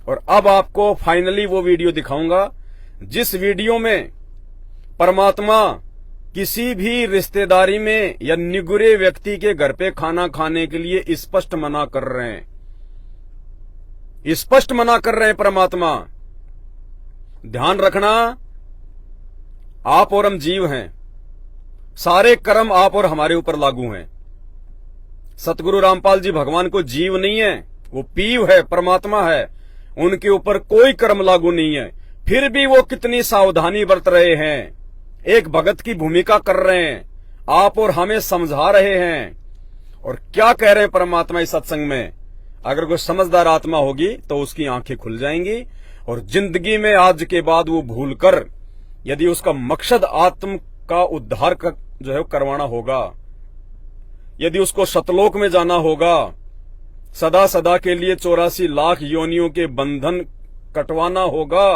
और अब आपको फाइनली वो वीडियो दिखाऊंगा जिस वीडियो में परमात्मा किसी भी रिश्तेदारी में या निगुरे व्यक्ति के घर पे खाना खाने के लिए स्पष्ट मना कर रहे हैं, स्पष्ट मना कर रहे हैं परमात्मा। ध्यान रखना, आप और हम जीव हैं, सारे कर्म आप और हमारे ऊपर लागू हैं। सतगुरु रामपाल जी भगवान को जीव नहीं है, वो पीव है, परमात्मा है, उनके ऊपर कोई कर्म लागू नहीं है। फिर भी वो कितनी सावधानी बरत रहे हैं, एक भगत की भूमिका कर रहे हैं, आप और हमें समझा रहे हैं। और क्या कह रहे हैं परमात्मा इस सत्संग में? अगर कोई समझदार आत्मा होगी तो उसकी आंखें खुल जाएंगी और जिंदगी में आज के बाद वो भूलकर, यदि उसका मकसद आत्म का उद्धार जो है करवाना होगा, यदि उसको सतलोक में जाना होगा, सदा सदा के लिए 84 लाख योनियों के बंधन कटवाना होगा,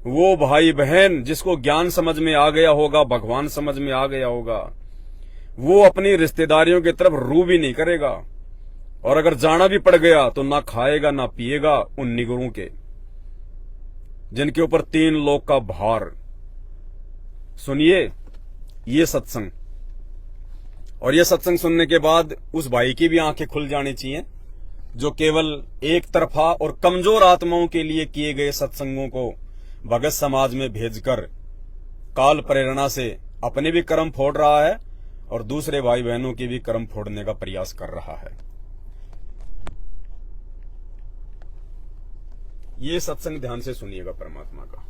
वो भाई बहन जिसको ज्ञान समझ में आ गया होगा, भगवान समझ में आ गया होगा, वो अपनी रिश्तेदारियों की तरफ रू भी नहीं करेगा। और अगर जाना भी पड़ गया तो ना खाएगा ना पिएगा उन निगुरों के, जिनके ऊपर 3 लोक का भार। सुनिए ये सत्संग, और ये सत्संग सुनने के बाद उस भाई की भी आंखें खुल जानी चाहिए जो केवल एक तरफा और कमजोर आत्माओं के लिए किए गए सत्संगों को भगत समाज में भेजकर काल प्रेरणा से अपने भी कर्म फोड़ रहा है और दूसरे भाई बहनों के भी कर्म फोड़ने का प्रयास कर रहा है। ये सत्संग ध्यान से सुनिएगा परमात्मा का।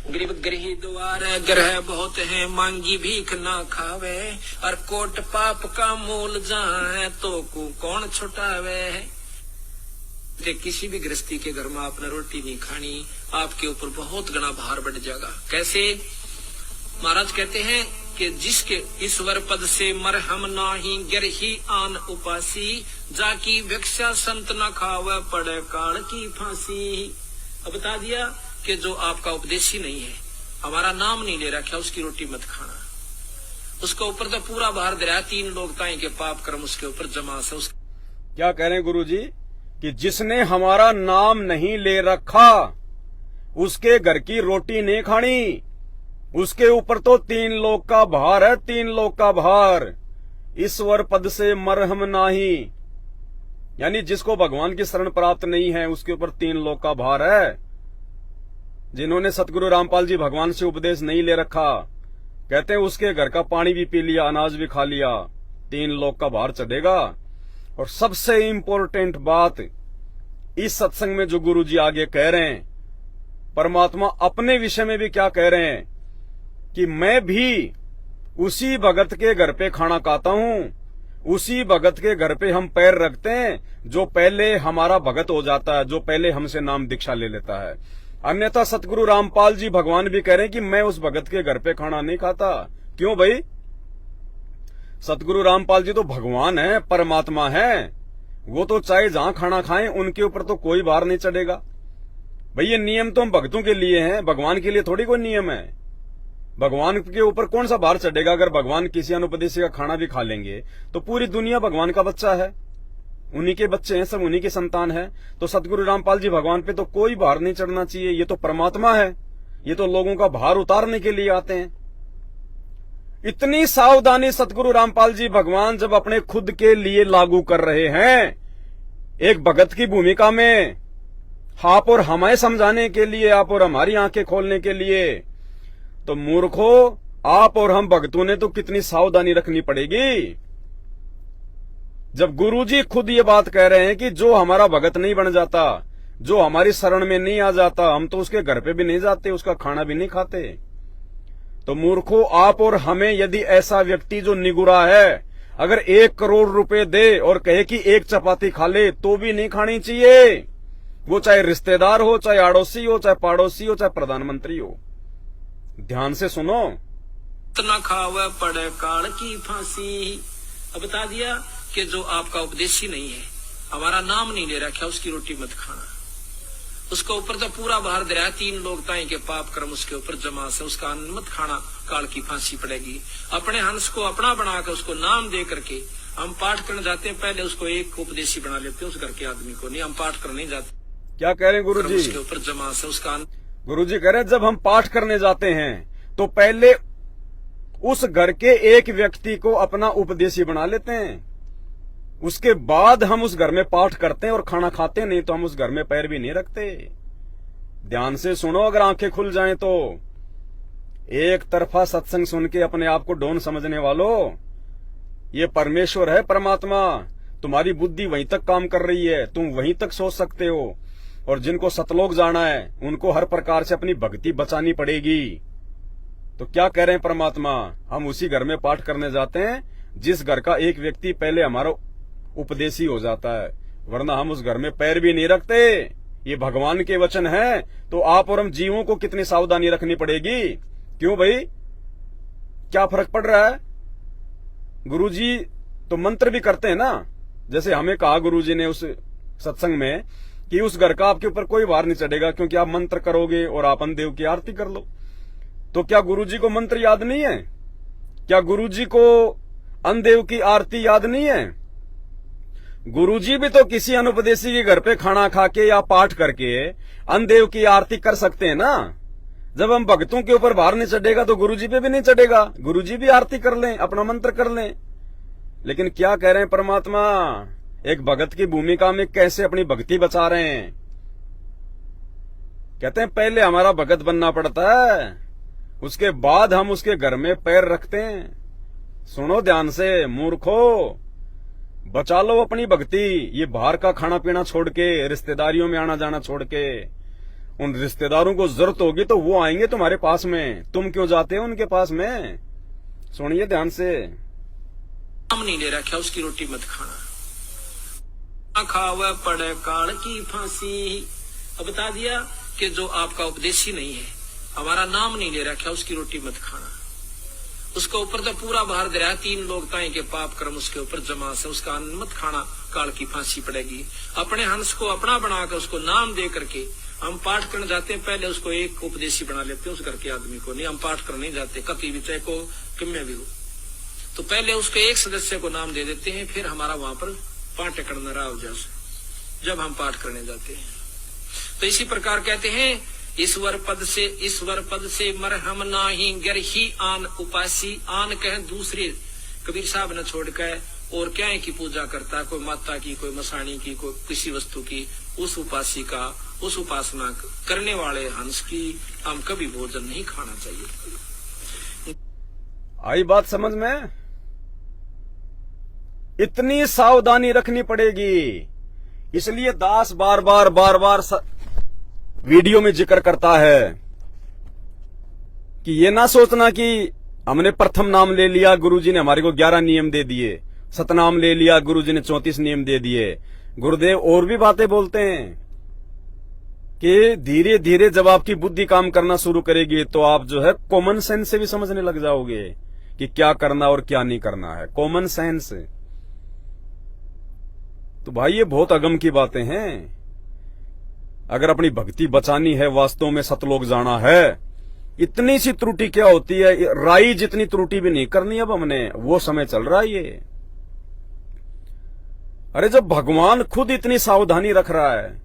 गरीब गृही द्वार ग्रह बहुत है, मांगी भीख ना खावे, और कोट पाप का मूल जहाँ है तो कौन छुटावे। किसी भी गृहस्थी के घर में आपने रोटी नहीं खानी, आपके ऊपर बहुत गना भार बढ़ जाएगा। कैसे? महाराज कहते हैं कि जिसके ईश्वर पद से मरहम नाही, गिरही आन उपासी, जाकी भिक्षा संत न खावे, पड़े काल की फांसी। अब बता दिया कि जो आपका उपदेशी नहीं है, हमारा नाम नहीं ले रखा, उसकी रोटी मत खाना। उसके ऊपर तो पूरा भार दे रहा है, 3 लोग ताई के पाप कर्म उसके ऊपर जमा से। क्या कह रहे हैं गुरु जी कि जिसने हमारा नाम नहीं ले रखा उसके घर की रोटी नहीं खानी, उसके ऊपर तो 3 लोक का भार है, 3 लोक का भार। ईश्वर पद से मरहम नाही, यानी जिसको भगवान की शरण प्राप्त नहीं है उसके ऊपर 3 लोक का भार है। जिन्होंने सतगुरु रामपाल जी भगवान से उपदेश नहीं ले रखा, कहते हैं उसके घर का पानी भी पी लिया, अनाज भी खा लिया, 3 लोक का भार चढ़ेगा। और सबसे इंपॉर्टेंट बात इस सत्संग में जो गुरु जी आगे कह रहे हैं, परमात्मा अपने विषय में भी क्या कह रहे हैं कि मैं भी उसी भगत के घर पे खाना खाता हूं, उसी भगत के घर पे हम पैर रखते हैं जो पहले हमारा भगत हो जाता है, जो पहले हमसे नाम दीक्षा ले लेता है। अन्यथा सतगुरु रामपाल जी भगवान भी कह रहे हैं कि मैं उस भगत के घर पे खाना नहीं खाता। क्यों भाई? सतगुरु रामपाल जी तो भगवान है, परमात्मा है, वो तो चाहे जहां खाना खाएं उनके ऊपर तो कोई भार नहीं चढ़ेगा। भाई ये नियम तो हम भक्तों के लिए हैं, भगवान के लिए थोड़ी कोई नियम है। भगवान के ऊपर कौन सा भार चढ़ेगा? अगर भगवान किसी अनुपदेशी का खाना भी खा लेंगे तो पूरी दुनिया भगवान का बच्चा है, उन्हीं के बच्चे हैं, सब उन्हीं की संतान है। तो सतगुरु रामपाल जी भगवान पे तो कोई भार नहीं चढ़ना चाहिए। ये तो परमात्मा है, ये तो लोगों का भार उतारने के लिए आते हैं। इतनी सावधानी सतगुरु रामपाल जी भगवान जब अपने खुद के लिए लागू कर रहे हैं, एक भगत की भूमिका में, आप और हमें समझाने के लिए, आप और हमारी आंखें खोलने के लिए, तो मूर्खों आप और हम भक्तों ने तो कितनी सावधानी रखनी पड़ेगी। जब गुरुजी खुद ये बात कह रहे हैं कि जो हमारा भगत नहीं बन जाता, जो हमारी शरण में नहीं आ जाता, हम तो उसके घर पे भी नहीं जाते, उसका खाना भी नहीं खाते। तो मूर्खों आप और हमें यदि ऐसा व्यक्ति जो निगुरा है अगर 1 करोड़ रुपए दे और कहे कि 1 चपाती खा ले तो भी नहीं खानी चाहिए, वो चाहे रिश्तेदार हो, चाहे आड़ोसी हो, चाहे पड़ोसी हो, चाहे प्रधानमंत्री हो। ध्यान से सुनो। इतना खावे पड़े काल की फांसी। अब बता दिया कि जो आपका उपदेशी नहीं है, हमारा नाम नहीं ले रखा, उसकी रोटी मत खाना। उसके ऊपर तो पूरा भार दे रहा है, 3 लोग ताई के पाप कर्म उसके ऊपर जमा से, उसका अन्न मत खाना, काल की फांसी पड़ेगी। अपने हंस को अपना बना कर उसको नाम दे करके हम पाठ करने जाते हैं, पहले उसको एक उपदेशी बना लेते हैं, उस घर के आदमी को नहीं। हम पाठ करने नहीं जाते, क्या कह रहे हैं गुरुजी? उसके ऊपर जमा से उसका गुरुजी कह रहे हैं जब हम पाठ करने जाते हैं तो पहले उस घर के एक व्यक्ति को अपना उपदेशी बना लेते हैं, उसके बाद हम उस घर में पाठ करते हैं और खाना खाते हैं, नहीं तो हम उस घर में पैर भी नहीं रखते। ध्यान से सुनो, अगर आंखें खुल जाएं तो। एक तरफा सत्संग सुन के अपने आप को डोन समझने वालों, ये परमेश्वर है, परमात्मा। तुम्हारी बुद्धि वहीं तक काम कर रही है, तुम वहीं तक सोच सकते हो। और जिनको सतलोक जाना है उनको हर प्रकार से अपनी भक्ति बचानी पड़ेगी। तो क्या कह रहे हैं परमात्मा? हम उसी घर में पाठ करने जाते हैं जिस घर का एक व्यक्ति पहले हमारा उपदेशी हो जाता है, वरना हम उस घर में पैर भी नहीं रखते। ये भगवान के वचन है, तो आप और हम जीवों को कितनी सावधानी रखनी पड़ेगी। क्यों भाई, क्या फर्क पड़ रहा है? गुरुजी तो मंत्र भी करते हैं ना, जैसे हमें कहा गुरुजी ने उस सत्संग में कि उस घर का आपके ऊपर कोई भार नहीं चढ़ेगा क्योंकि आप मंत्र करोगे और आप अन्नदेव की आरती कर लो। तो क्या गुरुजी को मंत्र याद नहीं है? क्या गुरुजी को अन्नदेव की आरती याद नहीं है? गुरुजी भी तो किसी अनुपदेशी के घर पे खाना खा के या पाठ करके अन्नदेव की आरती कर सकते हैं ना। जब हम भक्तों के ऊपर भार नहीं चढ़ेगा तो गुरुजी पे भी नहीं चढ़ेगा, गुरुजी भी आरती कर लें, अपना मंत्र कर लें। लेकिन क्या कह रहे हैं परमात्मा? एक भगत की भूमिका में कैसे अपनी भक्ति बचा रहे हैं। कहते हैं पहले हमारा भगत बनना पड़ता है, उसके बाद हम उसके घर में पैर रखते हैं। सुनो ध्यान से मूर्खो, बचा लो अपनी भक्ति। ये बाहर का खाना पीना छोड़ के, रिश्तेदारियों में आना जाना छोड़ के, उन रिश्तेदारों को जरूरत होगी तो वो आएंगे तुम्हारे पास में, तुम क्यों जाते हो उनके पास में? सुनिए ध्यान से। नाम नहीं ले रखा, उसकी रोटी मत खाना। खावे पड़े काल की फांसी। अब बता दिया कि जो आपका उपदेशी नहीं है, हमारा नाम नहीं ले रखा, उसकी रोटी मत खाना। उसके ऊपर तो पूरा भार दे रहा है, 3 लोग ताई के पाप कर्म उसके ऊपर जमा से, उसका अन्न मत खाना, काल की फांसी पड़ेगी। अपने हंस को अपना बनाकर उसको नाम दे करके हम पाठ करने जाते हैं, पहले उसको एक उपदेशी बना लेते हैं, उस घर के आदमी को नहीं। हम पाठ करने नहीं जाते, कति भी चाहे को किम्य भी हो, तो पहले उसके एक सदस्य को नाम दे देते हैं, फिर हमारा वहां पर पाठ करना रहा जैसे जब हम पाठ करने जाते हैं। तो इसी प्रकार कहते हैं ईश्वर पद से मरहम नाही गर ही आन उपासी। आन कह दूसरे, कबीर साहब ने छोड़कर और क्या की पूजा करता, कोई माता की, कोई मसाणी की, कोई किसी वस्तु की, उस उपासी का, उस उपासना करने वाले हंस की हम कभी भोजन नहीं खाना चाहिए। आई बात समझ में? इतनी सावधानी रखनी पड़ेगी। इसलिए दास बार बार वीडियो में जिक्र करता है कि ये ना सोचना कि हमने प्रथम नाम ले लिया, गुरुजी ने हमारे को 11 नियम दे दिए, सतनाम ले लिया, गुरुजी ने 34 नियम दे दिए। गुरुदेव और भी बातें बोलते हैं कि धीरे धीरे जब आपकी बुद्धि काम करना शुरू करेगी तो आप जो है कॉमन सेंस से भी समझने लग जाओगे कि क्या करना और क्या नहीं करना है। Common sense. तो भाई ये बहुत अगम की बातें हैं। अगर अपनी भक्ति बचानी है, वास्तव में सतलोक जाना है, इतनी सी त्रुटि क्या होती है, राई जितनी त्रुटि भी नहीं करनी अब हमने, वो समय चल रहा है ये। अरे जब भगवान खुद इतनी सावधानी रख रहा है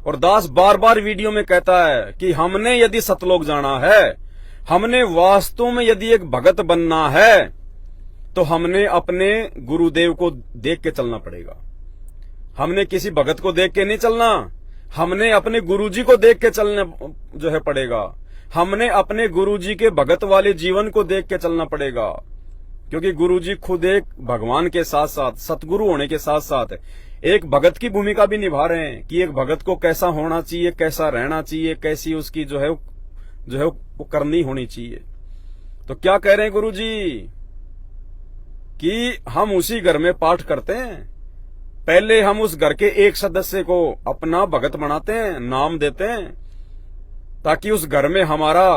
और दास बार बार वीडियो में कहता है कि हमने यदि सतलोक जाना है, हमने वास्तव में यदि एक भगत बनना है, तो हमने अपने गुरुदेव को देख के चलना पड़ेगा। हमने किसी भगत को देख के नहीं चलना, हमने अपने गुरुजी को देख के चलना जो है पड़ेगा। हमने अपने गुरुजी के भगत वाले जीवन को देख के चलना पड़ेगा, क्योंकि गुरुजी खुद एक भगवान के साथ साथ, सतगुरु होने के साथ साथ एक भगत की भूमिका भी निभा रहे हैं कि एक भगत को कैसा होना चाहिए, कैसा रहना चाहिए, कैसी उसकी जो है वो करनी होनी चाहिए। तो क्या कह रहे हैं गुरुजी कि हम उसी घर में पाठ करते हैं, पहले हम उस घर के एक सदस्य को अपना भगत बनाते हैं, नाम देते हैं, ताकि उस घर में हमारा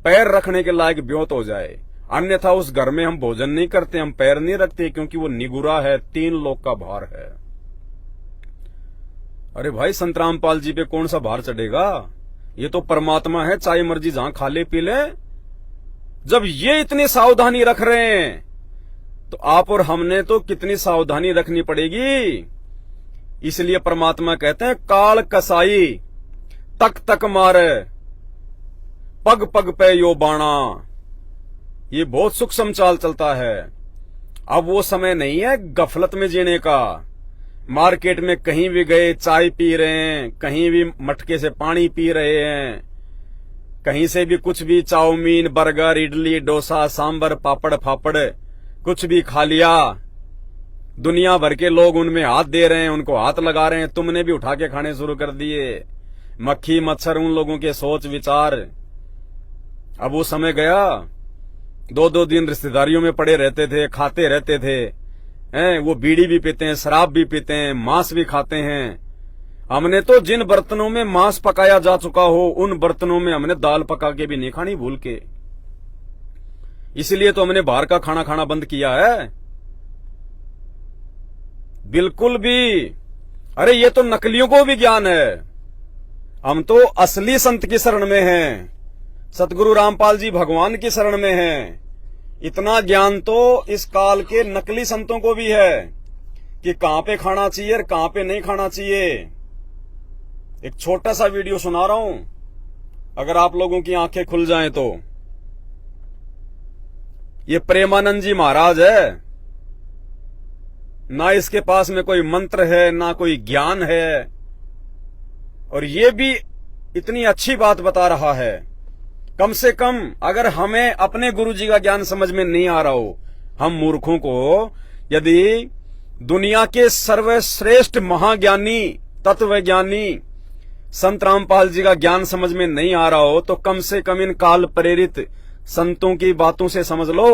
पैर रखने के लायक ब्योत हो जाए। अन्यथा उस घर में हम भोजन नहीं करते, हम पैर नहीं रखते, क्योंकि वो निगुरा है, 3 लोक का भार है। अरे भाई संत रामपाल जी पे कौन सा भार चढ़ेगा? ये तो परमात्मा है, चाहे मर्जी जहां खा ले पी ले। जब ये इतनी सावधानी रख रहे हैं तो आप और हमने तो कितनी सावधानी रखनी पड़ेगी। इसलिए परमात्मा कहते हैं काल कसाई तक तक मारे पग पग पे यो बाणा। ये बहुत सूक्ष्म चाल चलता है। अब वो समय नहीं है गफलत में जीने का। मार्केट में कहीं भी गए चाय पी रहे हैं, कहीं भी मटके से पानी पी रहे हैं, कहीं से भी कुछ भी चाउमीन बर्गर इडली डोसा सांबर पापड़ फापड़ कुछ भी खा लिया। दुनिया भर के लोग उनमें हाथ दे रहे हैं, उनको हाथ लगा रहे हैं, तुमने भी उठा के खाने शुरू कर दिए। मक्खी मच्छर उन लोगों के सोच विचार। अब वो समय गया, 2-2 दिन रिश्तेदारियों में पड़े रहते थे, खाते रहते थे, हैं वो बीड़ी भी पीते हैं, शराब भी पीते हैं, मांस भी खाते हैं। हमने तो जिन बर्तनों में मांस पकाया जा चुका हो उन बर्तनों में हमने दाल पका के भी नहीं खानी भूल के। इसलिए तो हमने बाहर का खाना खाना बंद किया है। बिल्कुल भी। अरे ये तो नकलियों को भी ज्ञान है। हम तो असली संत की शरण में हैं, सतगुरु रामपाल जी भगवान की शरण में हैं। इतना ज्ञान तो इस काल के नकली संतों को भी है कि कहां पे खाना चाहिए और कहां पे नहीं खाना चाहिए। एक छोटा सा वीडियो सुना रहा हूं, अगर आप लोगों की आंखें खुल जाएं तो। ये प्रेमानंद जी महाराज है, ना इसके पास में कोई मंत्र है ना कोई ज्ञान है, और ये भी इतनी अच्छी बात बता रहा है। कम से कम अगर हमें अपने गुरु जी का ज्ञान समझ में नहीं आ रहा हो, हम मूर्खों को यदि दुनिया के सर्वश्रेष्ठ महाज्ञानी तत्वज्ञानी संत रामपाल जी का ज्ञान समझ में नहीं आ रहा हो, तो कम से कम इन काल प्रेरित संतों की बातों से समझ लो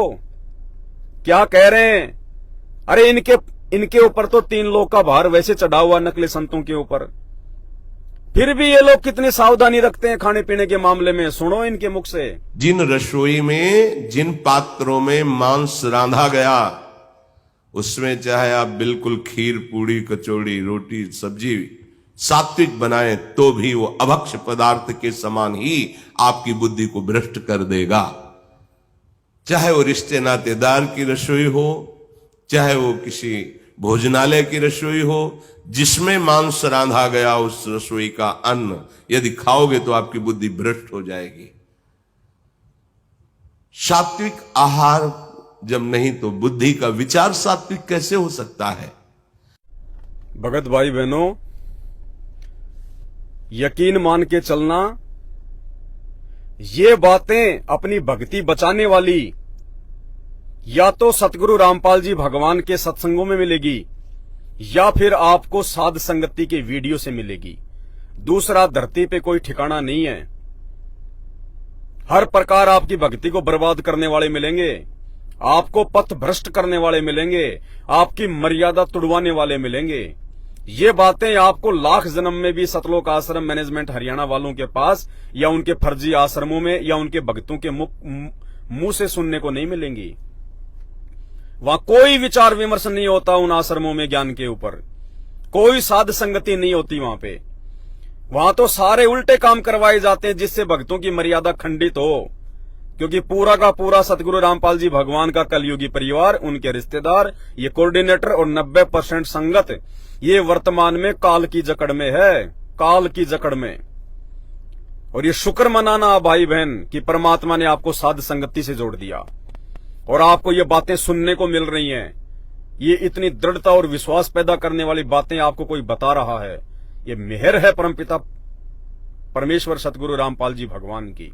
क्या कह रहे हैं। अरे इनके ऊपर तो 3 लोग का भार वैसे चढ़ा हुआ नकली संतों के ऊपर, फिर भी ये लोग कितनी सावधानी रखते हैं खाने पीने के मामले में। सुनो इनके मुख से। जिन रसोई में जिन पात्रों में मांस रांधा गया उसमें चाहे आप बिल्कुल खीर पूड़ी कचौड़ी रोटी सब्जी सात्विक बनाएं तो भी वो अभक्ष पदार्थ के समान ही आपकी बुद्धि को भ्रष्ट कर देगा। चाहे वो रिश्ते नातेदार की रसोई हो, चाहे वो किसी भोजनालय की रसोई हो, जिसमें मांस रांधा गया उस रसोई का अन्न यदि खाओगे तो आपकी बुद्धि भ्रष्ट हो जाएगी। सात्विक आहार जब नहीं तो बुद्धि का विचार सात्विक कैसे हो सकता है। भगत भाई बहनों, यकीन मान के चलना, ये बातें अपनी भक्ति बचाने वाली या तो सतगुरु रामपाल जी भगवान के सत्संगों में मिलेगी या फिर आपको साध संगति के वीडियो से मिलेगी। दूसरा धरती पे कोई ठिकाना नहीं है। हर प्रकार आपकी भक्ति को बर्बाद करने वाले मिलेंगे, आपको पथ भ्रष्ट करने वाले मिलेंगे, आपकी मर्यादा तुड़वाने वाले मिलेंगे। ये बातें आपको लाख जन्म में भी सतलोक आश्रम मैनेजमेंट हरियाणा वालों के पास या उनके फर्जी आश्रमों में या उनके भक्तों के मुंह से सुनने को नहीं मिलेंगी। वहां कोई विचार विमर्श नहीं होता उन आश्रमों में ज्ञान के ऊपर, कोई साध संगति नहीं होती वहां पे। वहां तो सारे उल्टे काम करवाए जाते हैं जिससे भक्तों की मर्यादा खंडित हो, क्योंकि पूरा का पूरा सतगुरु रामपाल जी भगवान का कलयुगी परिवार, उनके रिश्तेदार, ये कोऑर्डिनेटर और 90% संगत ये वर्तमान में काल की जकड़ में है, काल की जकड़ में। और ये शुक्र मनाना भाई बहन कि परमात्मा ने आपको साध संगति से जोड़ दिया और आपको ये बातें सुनने को मिल रही हैं। ये इतनी दृढ़ता और विश्वास पैदा करने वाली बातें आपको कोई बता रहा है। ये मेहर है परमपिता परमेश्वर सतगुरु रामपाल जी भगवान की।